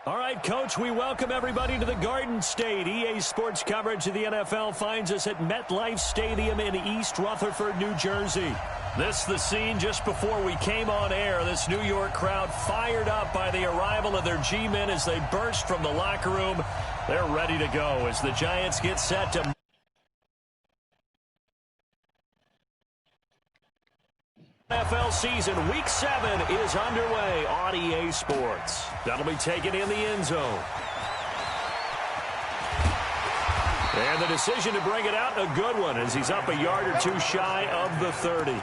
All right, Coach, we welcome everybody to the Garden State. EA Sports coverage of the NFL finds us at MetLife Stadium in East Rutherford, New Jersey. This is the scene just before we came on air. This New York crowd fired up by the arrival of their G-men as they burst from the locker room. They're ready to go as the Giants get set to... NFL season Week 7 is underway on EA Sports. That'll be taken in the end zone. And the decision to bring it out, a good one, as he's up a yard or two shy of the 30.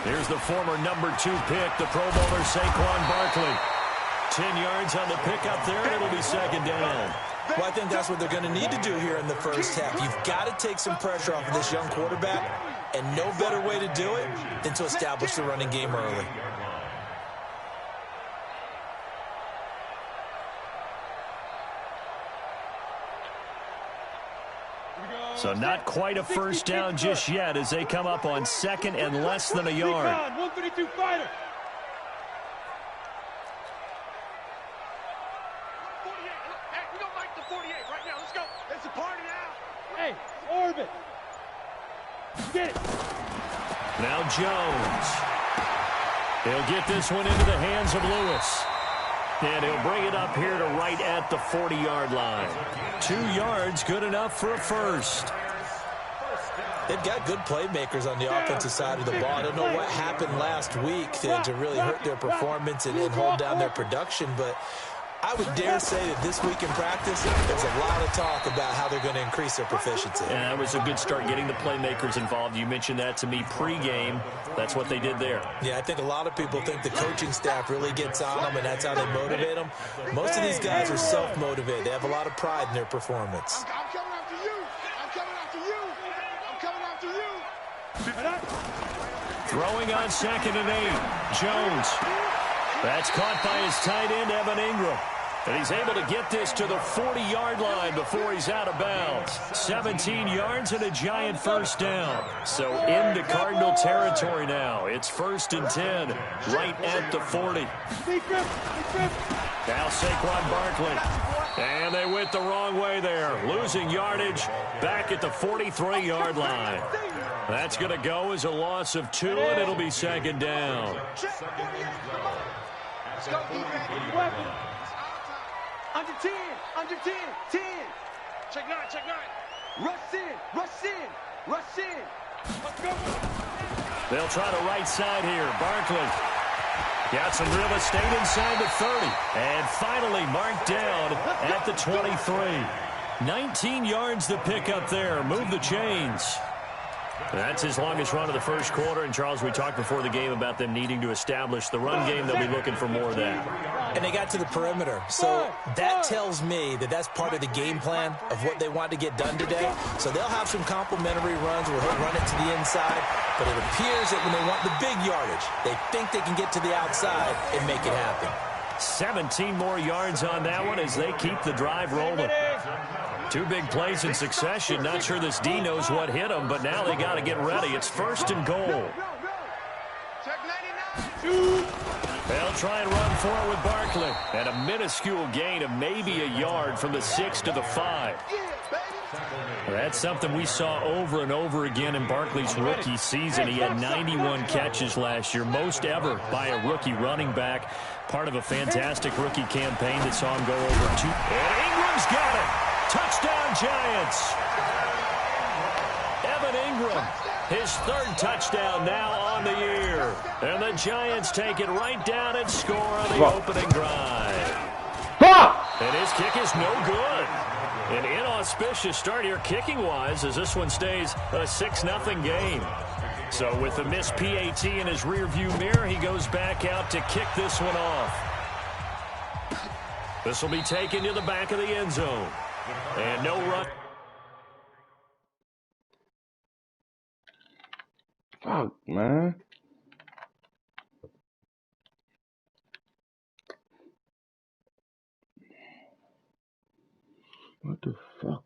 Here's the former number 2 pick, the Pro Bowler Saquon Barkley. 10 yards on the pickup there, and it'll be second down. Well, I think that's what they're going to need to do here in the first half. You've got to take some pressure off of this young quarterback, and no better way to do it than to establish the running game early. So not quite a first down just yet as they come up on second and less than a yard. 152 fighter. 48. Hey, we don't like the 48 right now. Let's go. It's a party now. Hey, orbit. Get it. Now Jones. He'll get this one into the hands of Lewis. And he'll bring it up here to right at the 40-yard line. 2 yards, good enough for a first. They've got good playmakers on the offensive side of the ball. I don't know what happened last week to really hurt their performance and hold down their production, but I would dare say that this week in practice, there's a lot of talk about how they're going to increase their proficiency. And that was a good start getting the playmakers involved. You mentioned that to me pregame. That's what they did there. Yeah, I think a lot of people think the coaching staff really gets on them, and that's how they motivate them. Most of these guys are self-motivated. They have a lot of pride in their performance. I'm coming after you. I'm coming after you. I'm coming after you. Throwing on second and 8. Jones. That's caught by his tight end, Evan Ingram. And he's able to get this to the 40-yard line before he's out of bounds. 17 yards and a giant first down. So into Cardinal territory now. It's 1st and 10, right at the 40. Now Saquon Barkley. And they went the wrong way there. Losing yardage back at the 43-yard line. That's going to go as a loss of 2, and it'll be second down. Let's go, weapon. Under 10, under 10, 10. Check 9, check 9. Rush in, rush in, rush in. Let's go. They'll try the right side here. Barkley got some real estate inside the 30. And finally marked down at the 23. 19 yards to pick up there. Move the chains. That's his longest run of the first quarter. And, Charles, we talked before the game about them needing to establish the run game. They'll be looking for more of that. And they got to the perimeter. So that tells me that that's part of the game plan of what they want to get done today. So they'll have some complementary runs where he'll run it to the inside. But it appears that when they want the big yardage, they think they can get to the outside and make it happen. 17 more yards on that one as they keep the drive rolling. 2 big plays in succession. Not sure this D knows what hit them, but now they got to get ready. It's 1st and goal. They'll try and run for it with Barkley. And a minuscule gain of maybe a yard from the 6 to the 5. That's something we saw over and over again in Barkley's rookie season. He had 91 catches last year, most ever by a rookie running back. Part of a fantastic rookie campaign that saw him go over 2. And Ingram's got it. Touchdown, Giants. Evan Ingram, his 3rd touchdown now on the year. And the Giants take it right down and score on the opening drive. And his kick is no good. An inauspicious start here kicking-wise as this one stays a 6-0 game. So with the missed PAT in his rearview mirror, he goes back out to kick this one off. This will be taken to the back of the end zone. And no run. Fuck, man. What the fuck?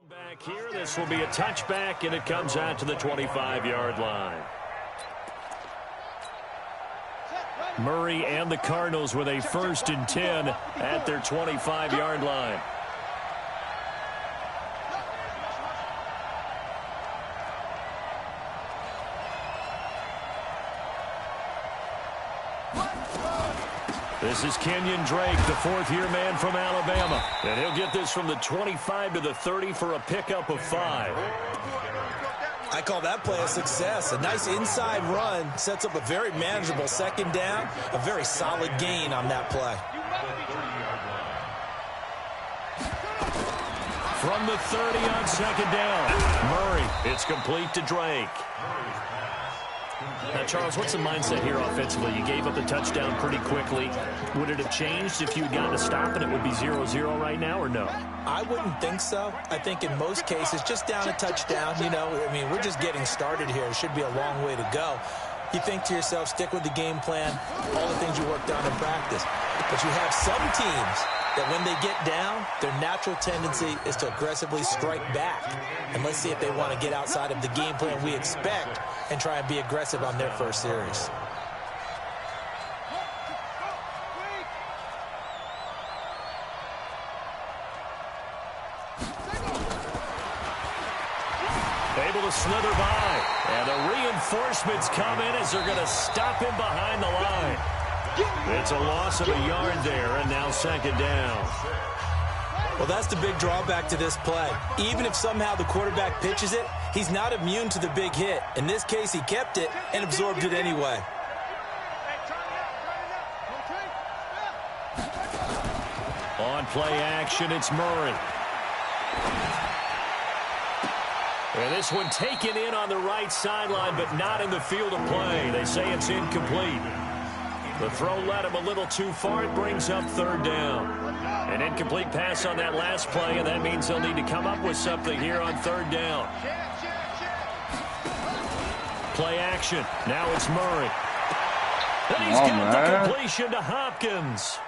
Back here, this will be a touchback, and it comes out to the 25-yard line. Murray and the Cardinals with a 1st and 10 at their 25-yard line. This is Kenyon Drake, the 4th-year man from Alabama. And he'll get this from the 25 to the 30 for a pickup of 5. I call that play a success. A nice inside run sets up a very manageable 2nd down. A very solid gain on that play. From the 30 on 2nd down. Murray, it's complete to Drake. Now, Charles, what's the mindset here offensively? You gave up the touchdown pretty quickly. Would it have changed if you had gotten a stop and it would be 0-0 right now, or no? I wouldn't think so. I think in most cases, just down a touchdown, you know, I mean, we're just getting started here. It should be a long way to go. You think to yourself, stick with the game plan, all the things you worked on in practice. But you have some teams that when they get down, their natural tendency is to aggressively strike back. And let's see if they want to get outside of the game plan we expect and try and be aggressive on their first series. Able to slither by. And the reinforcements come in as they're going to stop him behind the line. It's a loss of a yard there, and now 2nd down. Well, that's the big drawback to this play. Even if somehow the quarterback pitches it, he's not immune to the big hit. In this case, he kept it and absorbed it anyway. On play action, it's Murray. And this one taken in on the right sideline, but not in the field of play. They say it's incomplete. The throw led him a little too far. It brings up 3rd down. An incomplete pass on that last play, and that means they'll need to come up with something here on 3rd down. Play action. Now it's Murray. And he's got the completion to Hopkins.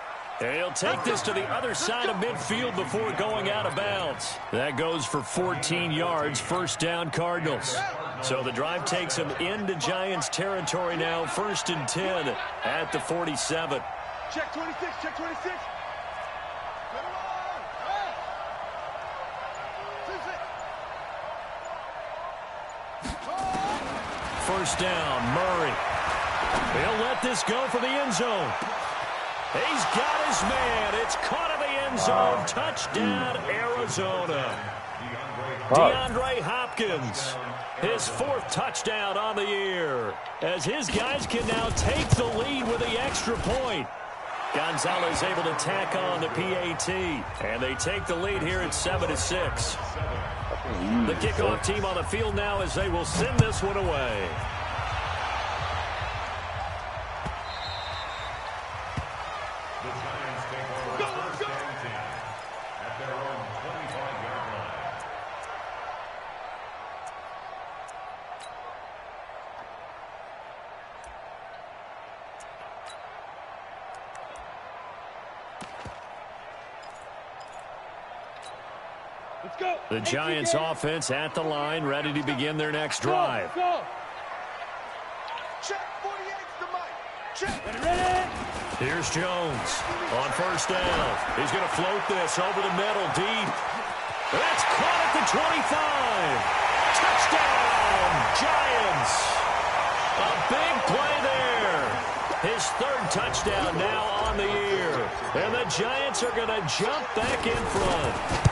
And he'll take this to the other side of midfield before going out of bounds. That goes for 14 yards. 1st down, Cardinals. So the drive takes him into Giants territory now. 1st and 10 at the 47. Check 26, check 26. 1st down, Murray. He'll let this go for the end zone. He's got his man. It's caught in the end zone. Touchdown, Arizona. DeAndre Hopkins, his 4th touchdown on the year, as his guys can now take the lead with the extra point. Gonzalez able to tack on the PAT, and they take the lead here at 7-6. The kickoff team on the field now as they will send this one away. The Giants offense at the line, ready to begin their next drive. Check 48's the mic. Check. Ready? Here's Jones on first down. He's going to float this over the middle deep. That's caught at the 25. Touchdown, Giants. A big play there. His 3rd touchdown now on the year. And the Giants are going to jump back in front.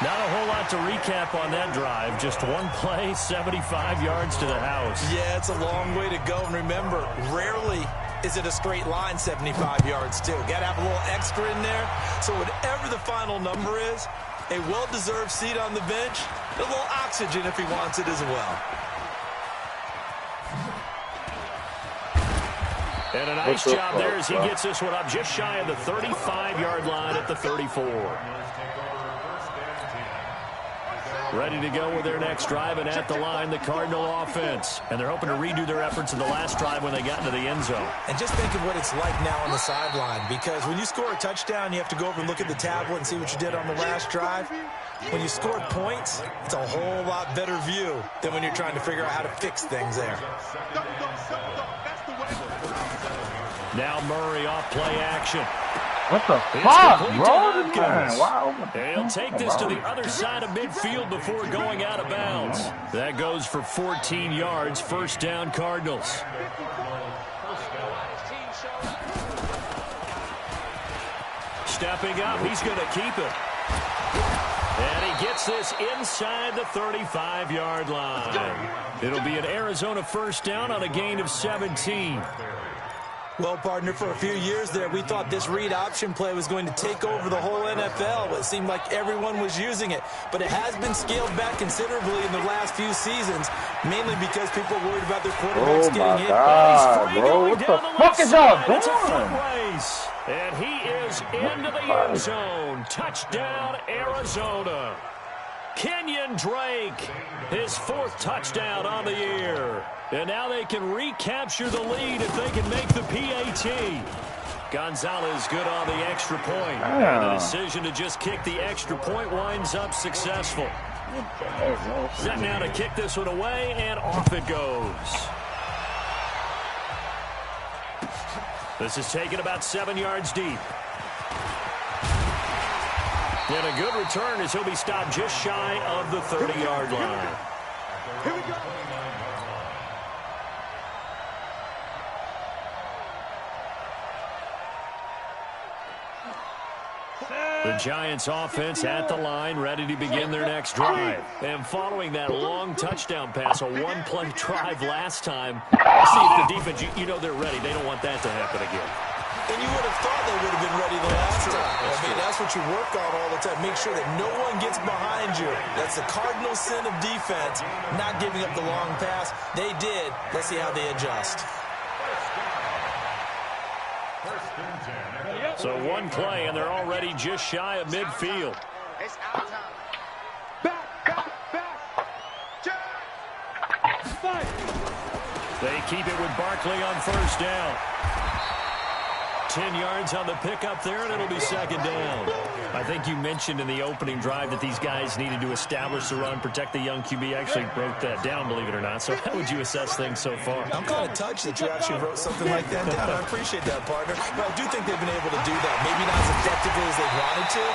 Not a whole lot to recap on that drive. Just one play, 75 yards to the house. Yeah, it's a long way to go. And remember, rarely is it a straight line 75 yards, too. Got to have a little extra in there. So whatever the final number is, a well-deserved seat on the bench, a little oxygen if he wants it as well. And a nice job there as he gets this one up just shy of the 35-yard line at the 34. Ready to go with their next drive, and at the line, the Cardinal offense. And they're hoping to redo their efforts in the last drive when they got into the end zone. And just think of what it's like now on the sideline, because when you score a touchdown, you have to go over and look at the tablet and see what you did on the last drive. When you score points, it's a whole lot better view than when you're trying to figure out how to fix things there. Now Murray off play action. What the fuck, bro? Wow. He'll take this to the other side of midfield before going out of bounds. That goes for 14 yards. First down, Cardinals. Stepping up, he's going to keep it. And he gets this inside the 35-yard line. It'll be an Arizona first down on a gain of 17. Well, partner, for a few years there, we thought this read option play was going to take over the whole NFL. It seemed like everyone was using it, but it has been scaled back considerably in the last few seasons, mainly because people are worried about their quarterbacks getting hit. God, bro, what the fuck is y'all doing? And he is into the end zone. Touchdown, Arizona. Kenyon Drake, his 4th touchdown on the year. And now they can recapture the lead if they can make the PAT. Gonzalez good on the extra point. And the decision to just kick the extra point winds up successful. Set now to kick this one away, and off it goes. This is taken about 7 yards deep. And a good return as he'll be stopped just shy of the 30-yard line. Here we go. The Giants offense at the line, ready to begin their next drive. And following that long touchdown pass, a one-play drive last time, see if the defense, you know they're ready. They don't want that to happen again. And you would have thought they would have been ready the last time. I mean, that's what you work on all the time. Make sure that no one gets behind you. That's the cardinal sin of defense, not giving up the long pass. They did. Let's see how they adjust. So one play, and they're already just shy of midfield. It's our time. Back. Fight. They keep it with Barkley on first down. 10 yards on the pickup there, and it'll be second down. I think you mentioned in the opening drive that these guys needed to establish the run, protect the young QB. Actually wrote that down, believe it or not. So how would you assess things so far? I'm kind of touched that you actually wrote something like that down. I appreciate that, partner. But I do think they've been able to do that. Maybe not as effectively as they wanted to,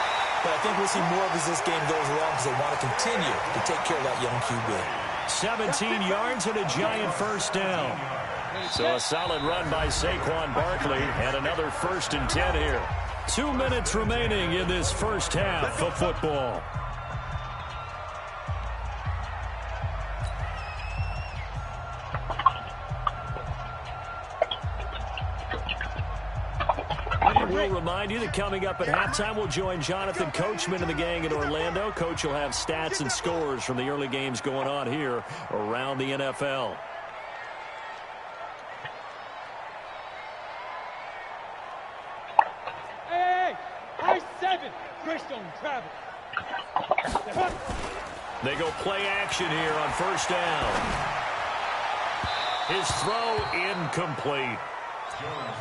but I think we'll see more of as this game goes along because they want to continue to take care of that young QB. 17 yards and a giant first down. So a solid run by Saquon Barkley and another 1st and 10 here. 2 minutes remaining in this first half of football. will remind you that coming up at halftime, we'll join Jonathan Coachman and the gang in Orlando. Coach will have stats and scores from the early games going on here around the NFL. Hey, high 7. Greystone, travel. They go play action here on first down. His throw incomplete.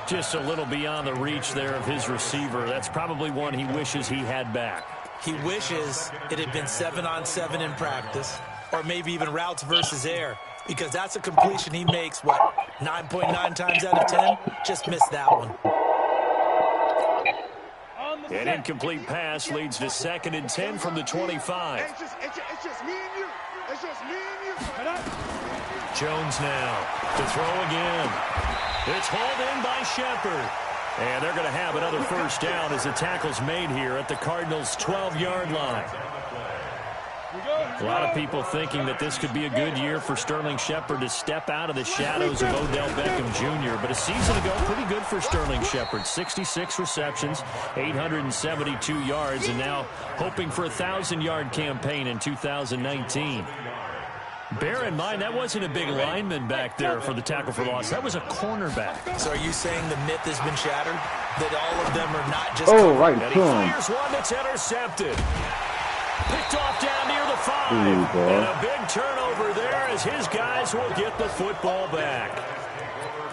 Just a little beyond the reach there of his receiver. That's probably one he wishes he had back. He wishes it had been 7-on-7 in practice, or maybe even routes versus air, because that's a completion he makes, 9.9 times out of 10? Just missed that one. An incomplete pass leads to 2nd and 10 from the 25. It's just me and you. It's just me and you. Jones now to throw again. It's hauled in by Shepard. And they're going to have another first down as the tackle's made here at the Cardinals' 12-yard line. A lot of people thinking that this could be a good year for Sterling Shepard to step out of the shadows of Odell Beckham Jr. But a season ago, pretty good for Sterling Shepard. 66 receptions, 872 yards, and now hoping for a 1,000-yard campaign in 2019. Bear in mind, that wasn't a big lineman back there for the tackle for loss. That was a cornerback. So are you saying the myth has been shattered? That all of them are not just... Right. And he fires one that's intercepted. Picked off down near the 5. And a big turnover there as his guys will get the football back.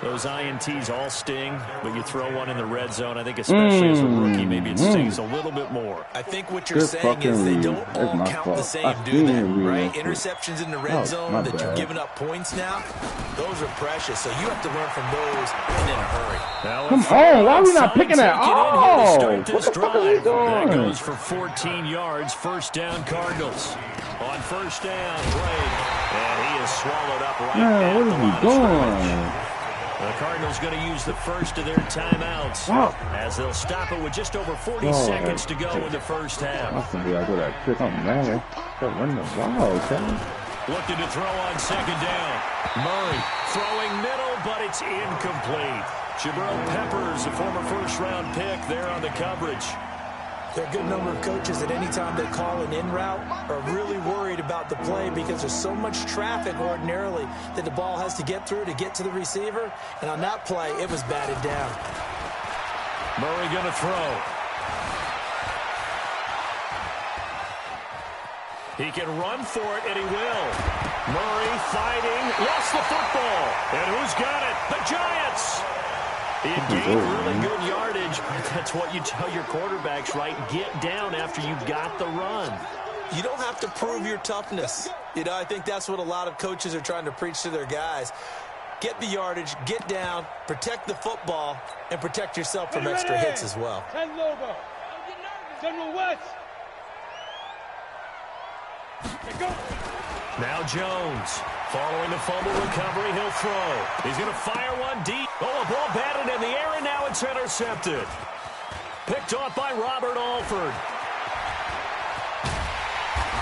Those INTs all sting, but you throw one in the red zone. I think especially as a rookie, maybe it stings a little bit more. I think what you're saying is they don't all count the same, do they? Right? Interceptions in the red zone that you're giving up points now, those are precious. So you have to learn from those and in a hurry. Come on, why are we not picking that? Oh, what the fuck are we doing? That goes for 14 yards. First down, Cardinals. On first down, Blake. And he is swallowed up right at what the is line he of doing? scrimmage. The Cardinals going to use the first of their timeouts as they'll stop it with just over 40 seconds to go in the first half. I'm going to do that trick. I'm mad. Start running the ball, okay? Looking to throw on second down. Murray throwing middle, but it's incomplete. Jabril Peppers, a former first-round pick, there on the coverage. There are a good number of coaches that any time they call an in route are really worried about the play because there's so much traffic ordinarily that the ball has to get through to get to the receiver. And on that play, it was batted down. Murray going to throw. He can run for it, and he will. Murray fighting, lost the football. And who's got it? The Giants. He gained really good yardage, but that's what you tell your quarterbacks, right? Get down after you got the run. You don't have to prove your toughness. You know, I think that's what a lot of coaches are trying to preach to their guys. Get the yardage, get down, protect the football, and protect yourself from extra hits as well. 10 Lobo. General West. Go. Now Jones, following the fumble recovery, he'll throw. He's going to fire one deep. Oh, a ball batted in the air, and now it's intercepted. Picked off by Robert Alford.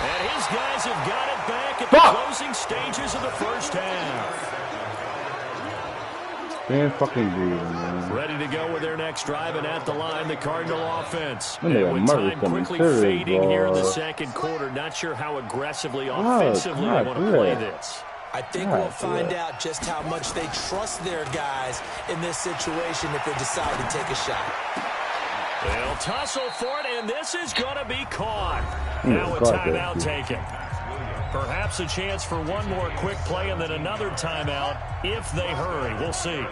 And his guys have got it back at the closing stages of the first half. Damn fucking dude, man. Ready to go with their next drive, and at the line, the Cardinal offense. And with time quickly fading here in the second quarter. Not sure how aggressively, offensively they want to play this. I think we'll find out just how much they trust their guys in this situation if they decide to take a shot. They'll tussle for it, and this is going to be caught. Now a timeout taken. Perhaps a chance for one more quick play and then another timeout if they hurry. We'll see.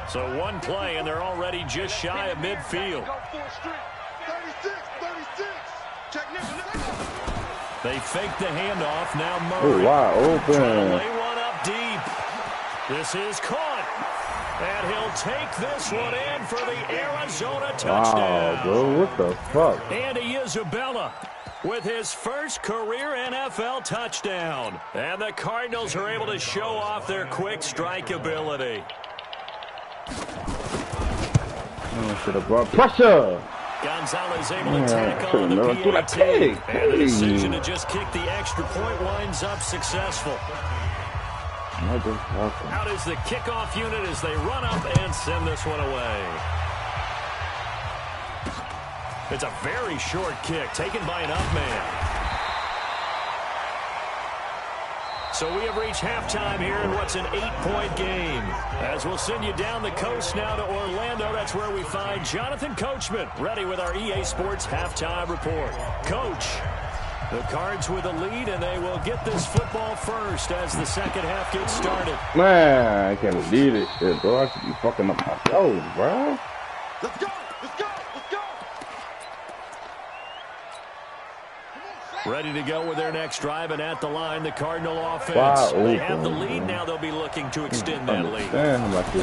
So one play, and they're already just shy of midfield. 36. They fake the handoff. Now Murray. Oh, wow, open. Trying to lay one up deep. This is caught. And he'll take this one in for the Arizona touchdown. Wow, bro, what the fuck? Andy Isabella with his first career NFL touchdown. And the Cardinals are able to show off their quick strike ability. Oh, should have brought pressure. Gonzalez able to tack on the PAT. And the decision to just kick the extra point winds up successful. Out is the kickoff unit as they run up and send this one away. It's a very short kick taken by an up man. So we have reached halftime here in what's an 8-point game. As we'll send you down the coast now to Orlando, that's where we find Jonathan Coachman ready with our EA Sports halftime report. Coach, the Cards with a lead, and they will get this football first as the second half gets started. Man, I can't believe it, shit, bro. I should be fucking up my shows, bro. Let's go! Let's go! Let's go! Ready to go with their next drive, and at the line, the Cardinal offense. Wow, they have the lead. Now they'll be looking to extend that lead.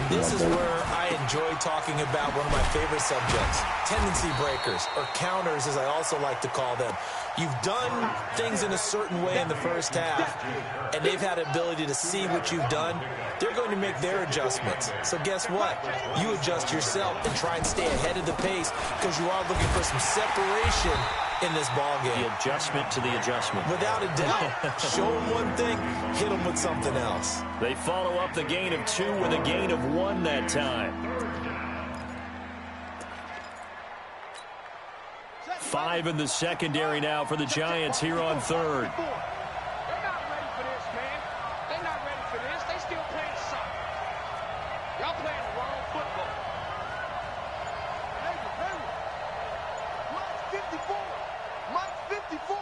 This is where I enjoy talking about one of my favorite subjects, tendency breakers, or counters, as I also like to call them. You've done things in a certain way in the first half, and they've had the ability to see what you've done. They're going to make their adjustments. So guess what? You adjust yourself and try and stay ahead of the pace because you are looking for some separation in this ball game. The adjustment to the adjustment. Without a doubt. Show them one thing, hit them with something else. They follow up the gain of 2 with a gain of 1 that time. 5 in the secondary now for the Giants here on third. They're not ready for this, man. They're not ready for this. They still playing soccer. Y'all playing the wrong football. Mike 54. Mike 54.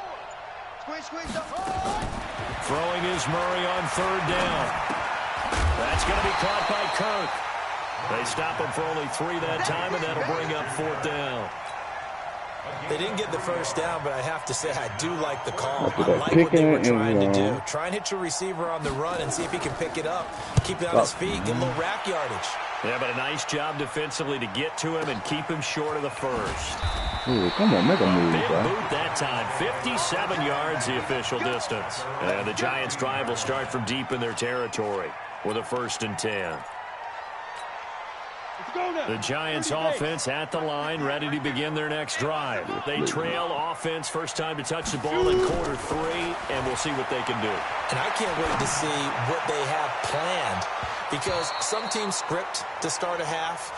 Squeeze up. Throwing is Murray on third down. That's going to be caught by Kirk. They stop him for only 3 that time, and that'll bring up 4th down. They didn't get the first down, but I have to say I do like the call. I like what they were trying to do. Try and hit your receiver on the run and see if he can pick it up. Keep it on his feet, get a little rack yardage. Yeah, but a nice job defensively to get to him and keep him short of the first. Ooh, come on, make a move, Big bro. boot that time. 57 yards, the official distance. And the Giants' drive will start from deep in their territory with a 1st and 10. The Giants offense at the line, ready to begin their next drive. They trail offense, first time to touch the ball in quarter 3, and we'll see what they can do. And I can't wait to see what they have planned, because some teams script to start a half.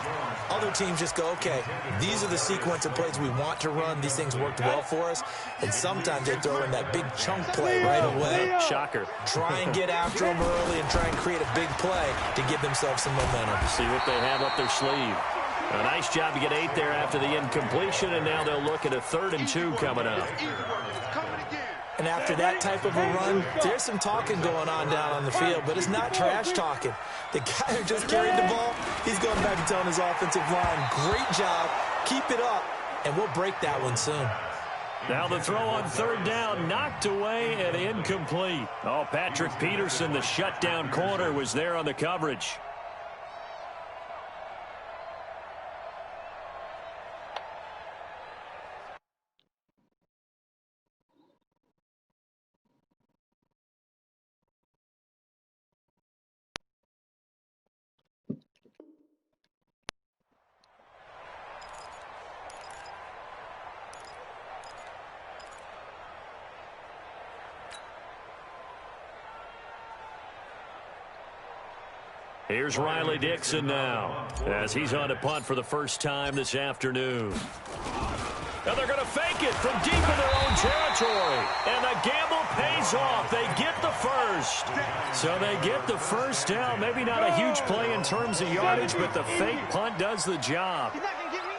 Other teams just go, okay, these are the sequence of plays we want to run. These things worked well for us. And sometimes they throw in that big chunk play right away. Shocker. Try and get after them early and try and create a big play to give themselves some momentum. See what they have up their sleeve. A nice job to get 8 there after the incompletion, and now they'll look at a 3rd and 2 coming up. And after that type of a run, there's some talking going on down on the field, but it's not trash talking. The guy who just carried the ball, he's going back and telling his offensive line, great job, keep it up, and we'll break that one soon. Now the throw on 3rd down, knocked away and incomplete. Oh, Patrick Peterson, the shutdown corner, was there on the coverage. Here's Riley Dixon now, as he's on to punt for the first time this afternoon. Now they're going to fake it from deep in their own territory. And the gamble pays off. They get the first. So they get the first down. Maybe not a huge play in terms of yardage, but the fake punt does the job. He's not going to get me.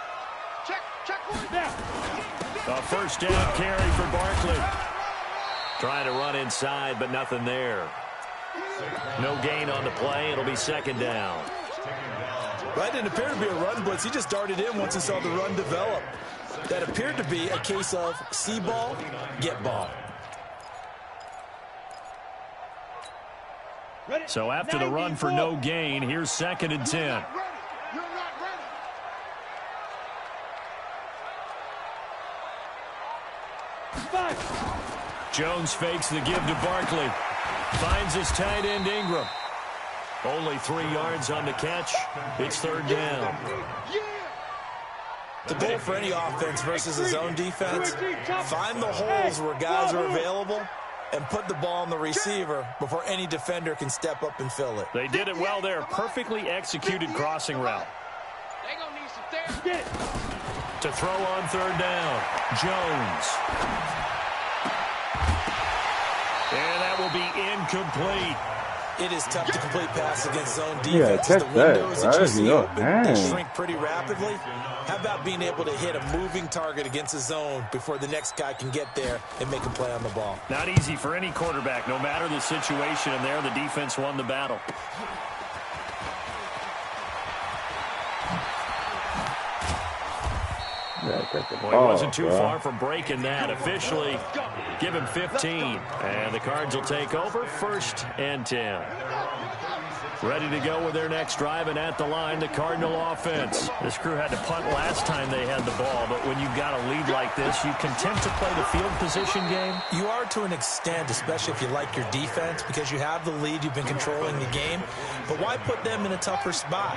Check one down. A first down carry for Barkley. Trying to run inside, but nothing there. No gain on the play. It'll be 2nd down. That didn't appear to be a run blitz. He just darted in once he saw the run develop. That appeared to be a case of see ball, get ball. So after the run for no gain, here's 2nd and 10. You're not ready. Jones fakes the give to Barkley. Finds his tight end Ingram. Only 3 yards on the catch. It's 3rd down. The goal for any offense versus his own defense, find the holes where guys are available and put the ball on the receiver before any defender can step up and fill it. They did it well there. Perfectly executed crossing route. They gonna need some therapy. To throw on third down, Jones. And that will be incomplete. It is tough to complete pass against zone defense. The windows that you see open, they shrink pretty rapidly. How about being able to hit a moving target against a zone before the next guy can get there and make a play on the ball? Not easy for any quarterback, no matter the situation, and there the defense won the battle. Well, he wasn't too far from breaking that. Officially, give him 15. And the Cards will take over 1st and 10. Ready to go with their next drive, and at the line, the Cardinal offense. This crew had to punt last time they had the ball, but when you've got a lead like this, you content to play the field position game? You are to an extent, especially if you like your defense, because you have the lead, you've been controlling the game. But why put them in a tougher spot?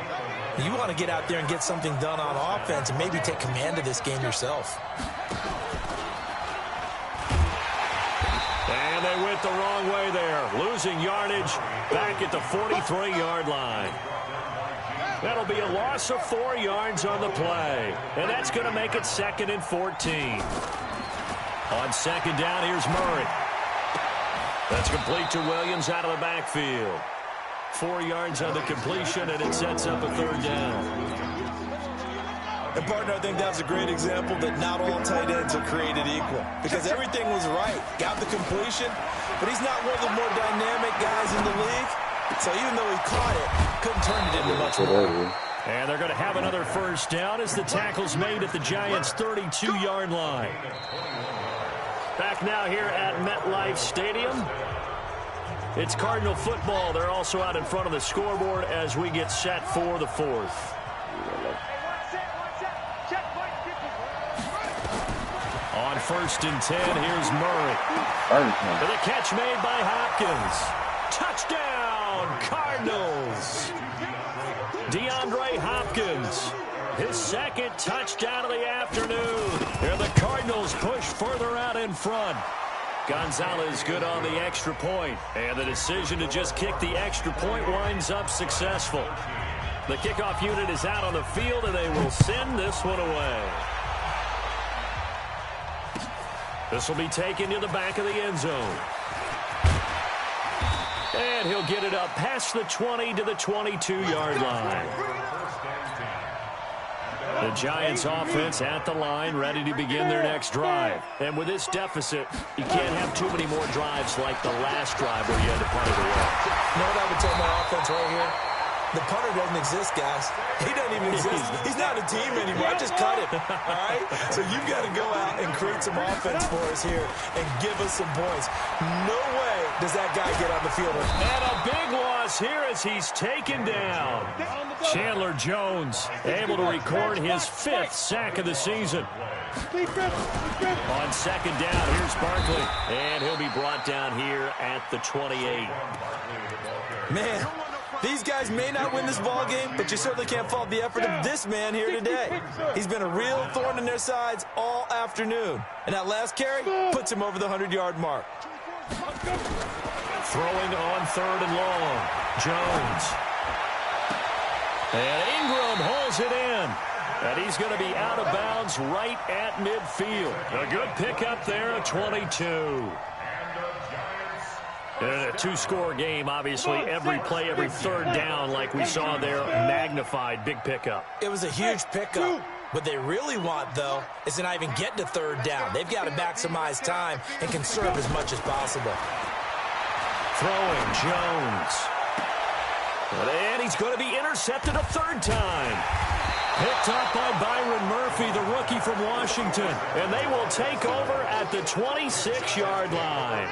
You want to get out there and get something done on offense and maybe take command of this game yourself. And they went the wrong way there, losing yardage back at the 43-yard line. That'll be a loss of 4 yards on the play, and that's going to make it 2nd and 14. On 2nd down, here's Murray. That's complete to Williams out of the backfield. 4 yards on the completion, and it sets up a 3rd down. And, partner, I think that's a great example that not all tight ends are created equal. Because everything was right. Got the completion, but he's not one of the more dynamic guys in the league. So even though he caught it, couldn't turn it into much more. And they're going to have another 1st down as the tackle's made at the Giants' 32-yard line. Back now here at MetLife Stadium. It's Cardinal football. They're also out in front of the scoreboard as we get set for the 4th. On 1st and 10, here's Murray. The catch made by Hopkins. Touchdown, Cardinals. DeAndre Hopkins, his 2nd touchdown of the afternoon. Here the Cardinals push further out in front. Gonzalez good on the extra point, and the decision to just kick the extra point winds up successful. The kickoff unit is out on the field, and they will send this one away. This will be taken to the back of the end zone. And he'll get it up past the 20 to the 22-yard line. The Giants offense at the line, ready to begin their next drive. And with this deficit, you can't have too many more drives like the last drive where you had to punt it away. You know what I would tell my offense right here? The punter doesn't exist, guys. He doesn't even exist. He's not a team anymore. I just cut him, all right? So you've got to go out and create some offense for us here and give us some points. No way does that guy get on the field. And a big loss here as he's taken down. Chandler Jones able to record his 5th sack of the season. On 2nd down, here's Barkley. And he'll be brought down here at the 28. Man, these guys may not win this ball game, but you certainly can't fault the effort of this man here today. He's been a real thorn in their sides all afternoon. And that last carry puts him over the 100-yard mark. Throwing on 3rd and long. Jones. And Ingram holds it in. And he's going to be out of bounds right at midfield. A good pickup there at 22. In a 2-score game, obviously, every play, every 3rd down, like we saw there, magnified. Big pickup. It was a huge pickup. What they really want, though, is to not even get to 3rd down. They've got to maximize time and conserve as much as possible. Throwing, Jones. And he's going to be intercepted a 3rd time. Picked up by Byron Murphy, the rookie from Washington. And they will take over at the 26-yard line.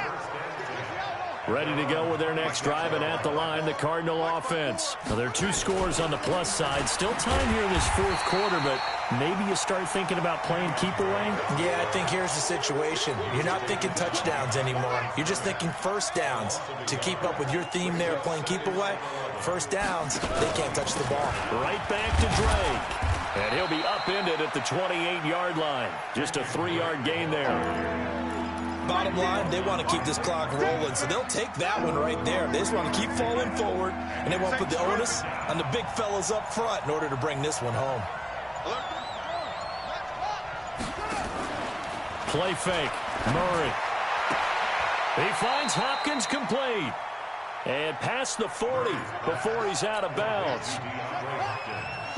Ready to go with their next drive, and at the line, the Cardinal offense. Now, there are 2 scores on the plus side. Still time here in this 4th quarter, but maybe you start thinking about playing keep away? Yeah, I think here's the situation. You're not thinking touchdowns anymore. You're just thinking 1st downs. To keep up with your theme there, playing keep away, 1st downs, they can't touch the ball. Right back to Drake. And he'll be upended at the 28-yard line. Just a 3-yard gain there. Bottom line, they want to keep this clock rolling, so they'll take that one right there. They just want to keep falling forward, and they want to put the onus on the big fellas up front in order to bring this one home. Play fake. Murray. He finds Hopkins complete. And past the 40 before he's out of bounds.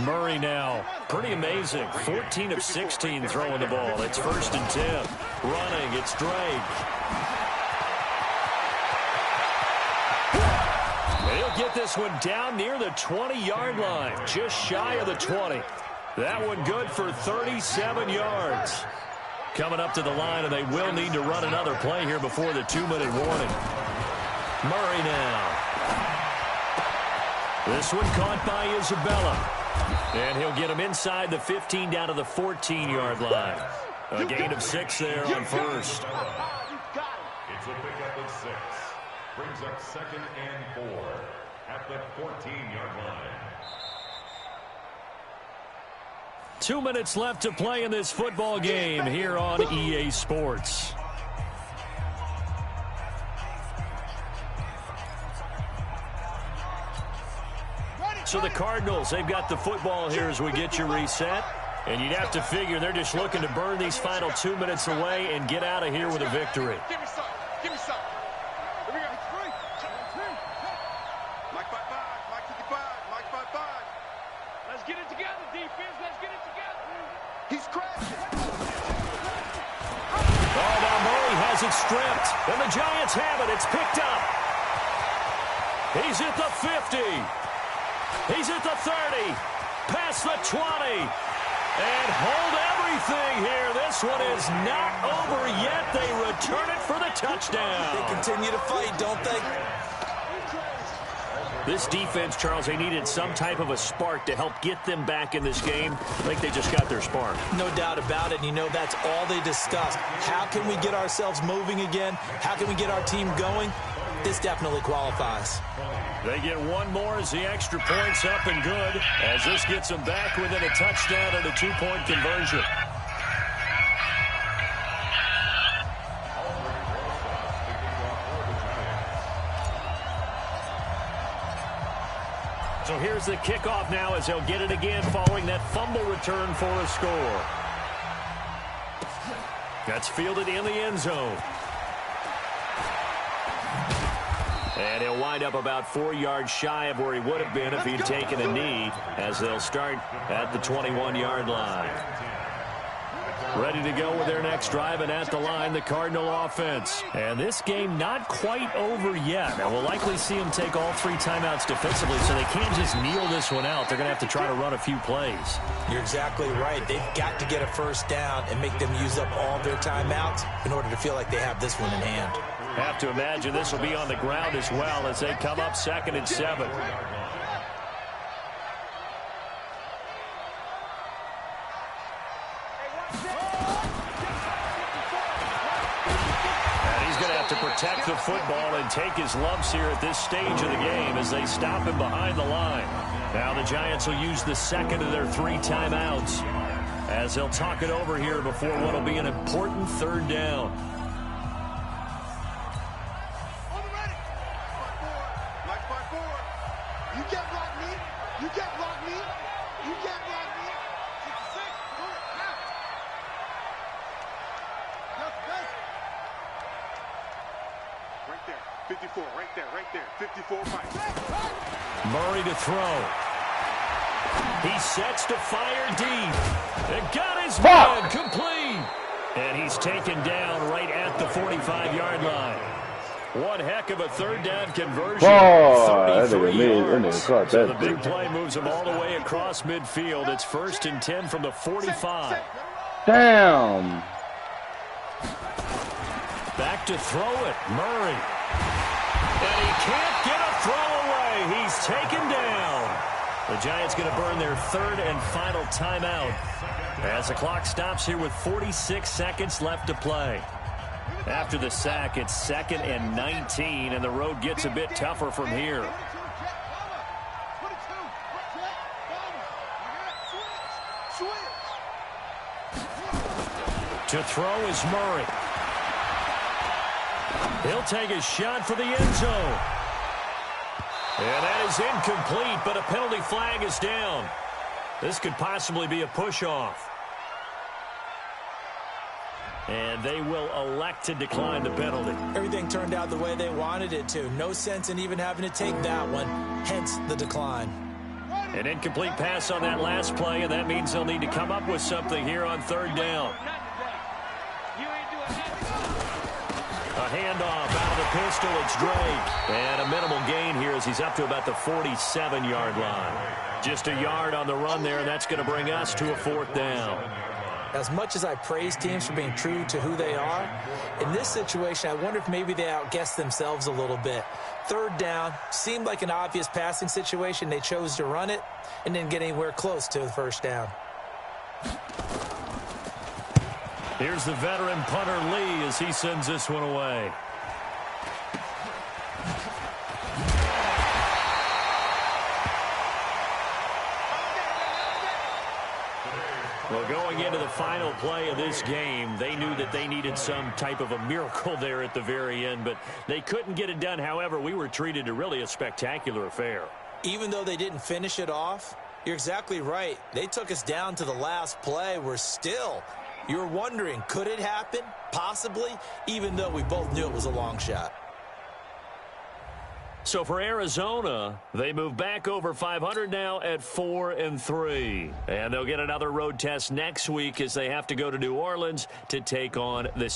Murray now, pretty amazing. 14 of 16 throwing the ball. It's 1st and 10. Running, it's Drake. He'll get this one down near the 20-yard line, just shy of the 20. That one good for 37 yards. Coming up to the line, and they will need to run another play here before the 2-minute warning. Murray now. This one caught by Isabella. And he'll get him inside the 15 down to the 14-yard line. A gain of 6 there on first. It's a pickup of 6. Brings up 2nd and 4 at the 14-yard line. 2 minutes left to play in this football game here on EA Sports. So the Cardinals, they've got the football here as we get you reset. And you'd have to figure they're just looking to burn these final 2 minutes away and get out of here with a victory. Give me some. Give me some. Here we go. Mike 5-5. Mike 55. Mike 5-5. Let's get it together, defense. Let's get it together. He's crashing. Oh, now Murray has it stripped. And the Giants have it. It's picked up. He's at the 50. He's at the 30. Past the 20. And hold everything here. This one is not over yet. They return it for the touchdown. They continue to fight, don't they? This defense, Charles, they needed some type of a spark to help get them back in this game. I think they just got their spark. No doubt about it. And you know that's all they discussed. How can we get ourselves moving again? How can we get our team going? This definitely qualifies. They get one more as the extra point's up and good, as this gets them back within a touchdown and a 2-point conversion. So here's the kickoff now as they'll get it again following that fumble return for a score. That's fielded in the end zone. And he'll wind up about 4 yards shy of where he would have been if he'd taken a knee, as they'll start at the 21-yard line. Ready to go with their next drive, and at the line, the Cardinal offense. And this game not quite over yet. Now, we'll likely see them take all 3 timeouts defensively, so they can't just kneel this one out. They're going to have to try to run a few plays. You're exactly right. They've got to get a first down and make them use up all their timeouts in order to feel like they have this one in hand. Have to imagine this will be on the ground as well as they come up 2nd and 7. And he's going to have to protect the football and take his lumps here at this stage of the game as they stop him behind the line. Now the Giants will use the 2nd of their 3 timeouts as they'll talk it over here before what will be an important 3rd down. Murray to throw. He sets to fire deep. And got his man complete. And he's taken down right at the 45-yard line. One heck of a 3rd down conversion. 33 yards. So the big play moves him all the way across midfield. It's 1st and 10 from the 45. Damn. Back to throw it. Murray. And he can't get a throw away. He's taken down. The Giants going to burn their 3rd and final timeout as the clock stops here with 46 seconds left to play. After the sack, it's 2nd and 19, and the road gets a bit tougher from here. To throw is Murray. He'll take a shot for the end zone. And that is incomplete, but a penalty flag is down. This could possibly be a push-off. And they will elect to decline the penalty. Everything turned out the way they wanted it to. No sense in even having to take that one, hence the decline. An incomplete pass on that last play, and that means they'll need to come up with something here on third down. A handoff out of the pistol. It's Drake. And a minimal gain here as he's up to about the 47-yard line. Just a yard on the run there, and that's going to bring us to a fourth down. As much as I praise teams for being true to who they are, in this situation, I wonder if maybe they outguessed themselves a little bit. Third down, seemed like an obvious passing situation. They chose to run it and didn't get anywhere close to the first down. Here's the veteran punter Lee as he sends this one away. Well, going into the final play of this game, they knew that they needed some type of a miracle there at the very end, but they couldn't get it done. However, we were treated to really a spectacular affair. Even though they didn't finish it off, you're exactly right. They took us down to the last play. We're still, you're wondering, could it happen? Possibly, even though we both knew it was a long shot. So for Arizona, they move back over 500 now at 4-3. And they'll get another road test next week as they have to go to New Orleans to take on the